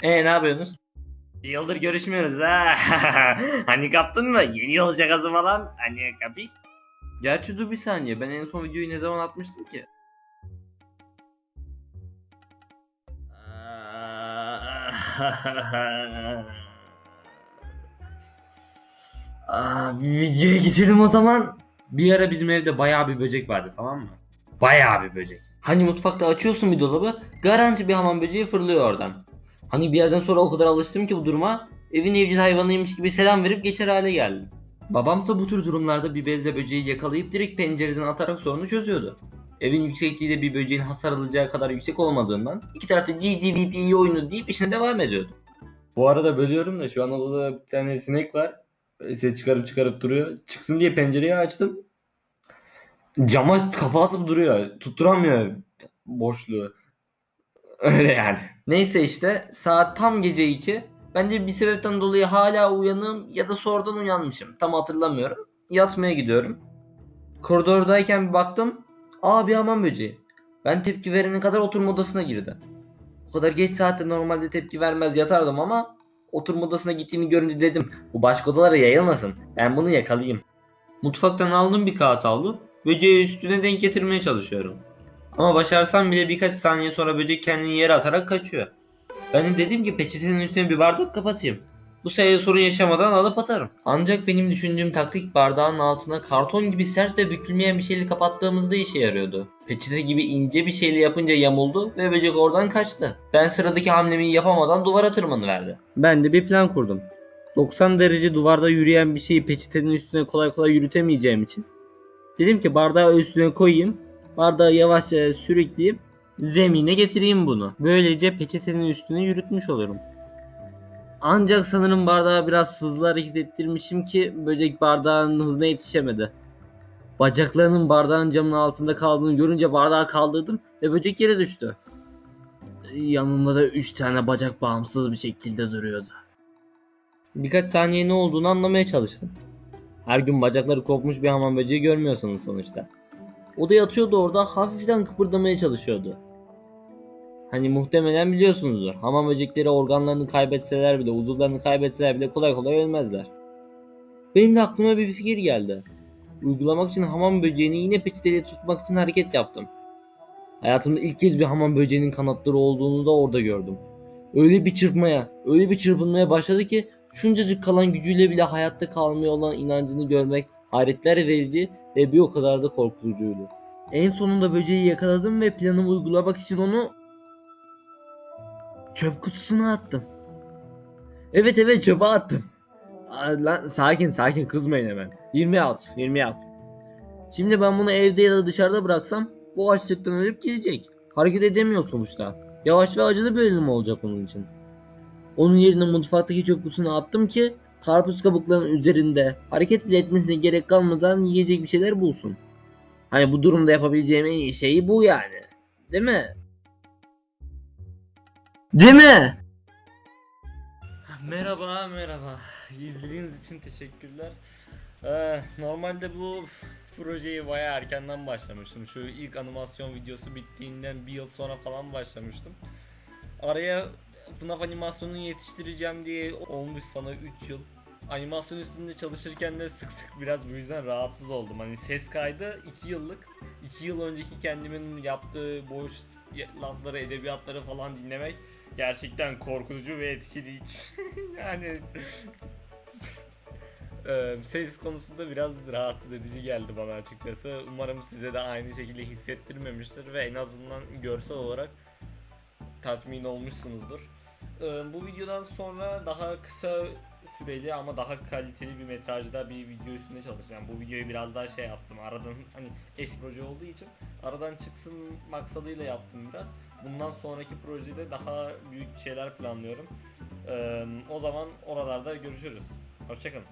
Ne yapıyorsunuz? Bir yıldır görüşmüyoruz ha. Hani kaptın mı? Yeni yol şakası falan. Hani kapış? Gerçi dur bir saniye. Ben en son videoyu ne zaman atmıştım ki? Bir videoya geçelim o zaman. Bir ara bizim evde bayağı bir böcek vardı, tamam mı? Bayağı bir böcek. Hani mutfakta açıyorsun bir dolabı, garanti bir hamam böceği fırlıyor oradan. Hani bir yerden sonra o kadar alıştım ki bu duruma, evin evcil hayvanıymış gibi selam verip geçer hale geldim. Babamsa bu tür durumlarda bir bezle böceği yakalayıp direkt pencereden atarak sorunu çözüyordu. Evin yüksekliği de bir böceğin hasar alacağı kadar yüksek olmadığından iki tarafta GGVP iyi oyunu deyip işine devam ediyordu. Bu arada bölüyorum da şu an odada bir tane sinek var. Ses çıkarıp duruyor. Çıksın diye pencereyi açtım. Cama kafa atıp duruyor. Tutturamıyor boşluğu. Öyle yani. Neyse işte saat tam gece 2. Ben de bir sebepten dolayı hala uyanığım ya da sonradan uyanmışım. Tam hatırlamıyorum. Yatmaya gidiyorum. Koridordayken bir baktım. Bir hamam böceği. Ben tepki verene kadar oturma odasına girdi. O kadar geç saatte normalde tepki vermez yatardım ama oturma odasına gittiğini görünce dedim bu başka odalara yayılmasın. Ben bunu yakalayayım. Mutfaktan aldım bir kağıt havlu. Böceği üstüne denk getirmeye çalışıyorum. Ama başarsam bile birkaç saniye sonra böcek kendini yere atarak kaçıyor. Ben de dedim ki peçetenin üstüne bir bardak kapatayım. Bu sayede sorun yaşamadan alıp atarım. Ancak benim düşündüğüm taktik bardağın altına karton gibi sert ve bükülmeyen bir şeyle kapattığımızda işe yarıyordu. Peçete gibi ince bir şeyle yapınca yamuldu ve böcek oradan kaçtı. Ben sıradaki hamlemi yapamadan duvara tırmanıverdi. Ben de bir plan kurdum. 90 derece duvarda yürüyen bir şeyi peçetenin üstüne kolay kolay yürütemeyeceğim için dedim ki bardağı üstüne koyayım. Bardağı yavaşça sürükleyip zemine getireyim bunu. Böylece peçetenin üstüne yürütmüş olurum. Ancak sanırım bardağı biraz hızlı hareket ettirmişim ki böcek bardağın hızına yetişemedi. Bacaklarının bardağın camının altında kaldığını görünce bardağı kaldırdım ve böcek yere düştü. Yanında da 3 tane bacak bağımsız bir şekilde duruyordu. Birkaç saniye ne olduğunu anlamaya çalıştım. Her gün bacakları kopmuş bir hamam böceği görmüyorsunuz sonuçta. O da yatıyordu orada, hafiften kıpırdamaya çalışıyordu. Hani muhtemelen biliyorsunuzdur. Hamam böcekleri organlarını kaybetseler bile, uzuvlarını kaybetseler bile kolay kolay ölmezler. Benim de aklıma bir fikir geldi. Uygulamak için hamam böceğini yine peçeteyle tutmak için hareket yaptım. Hayatımda ilk kez bir hamam böceğinin kanatları olduğunu da orada gördüm. Öyle bir çırpınmaya başladı ki şuncacık kalan gücüyle bile hayatta kalmaya olan inancını görmek hayretler verici ve bir o kadar da korkutucuydu. En sonunda böceği yakaladım ve planımı uygulamak için onu çöp kutusuna attım. Evet, çöpe attım. Lan sakin kızmayın hemen. 20 out 20 out. Şimdi ben bunu evde ya da dışarıda bıraksam bu açlıktan ölüp gidecek. Hareket edemiyor sonuçta. Yavaş ve acılı bir ölüm olacak onun için. Onun yerine mutfaktaki çöp kutusuna attım ki karpuz kabuklarının üzerinde hareket bile etmesine gerek kalmadan yiyecek bir şeyler bulsun. Hani bu durumda yapabileceğim en iyi şey bu yani. Değil mi? Değil mi? Merhaba. İzlediğiniz için teşekkürler. Normalde bu projeyi bayağı erkenden başlamıştım. Şu ilk animasyon videosu bittiğinden bir yıl sonra falan başlamıştım. Araya FNAF animasyonunu yetiştireceğim diye olmuş sana 3 yıl. Animasyon üstünde çalışırken de sık biraz bu yüzden rahatsız oldum. Hani ses kaydı 2 yıllık. 2 yıl önceki kendimin yaptığı boş lafları, edebiyatları falan dinlemek gerçekten korkutucu ve etkileyici. Yani ses konusunda biraz rahatsız edici geldi bana açıkçası. Umarım size de aynı şekilde hissettirmemiştir ve en azından görsel olarak tatmin olmuşsunuzdur. Bu videodan sonra daha kısa süreli ama daha kaliteli bir metrajda bir video üstünde çalışacağım. Bu videoyu biraz daha şey yaptım. Aradan hani eski proje olduğu için aradan çıksın maksadıyla yaptım biraz. Bundan sonraki projede daha büyük şeyler planlıyorum. O zaman oralarda görüşürüz. Hoşçakalın.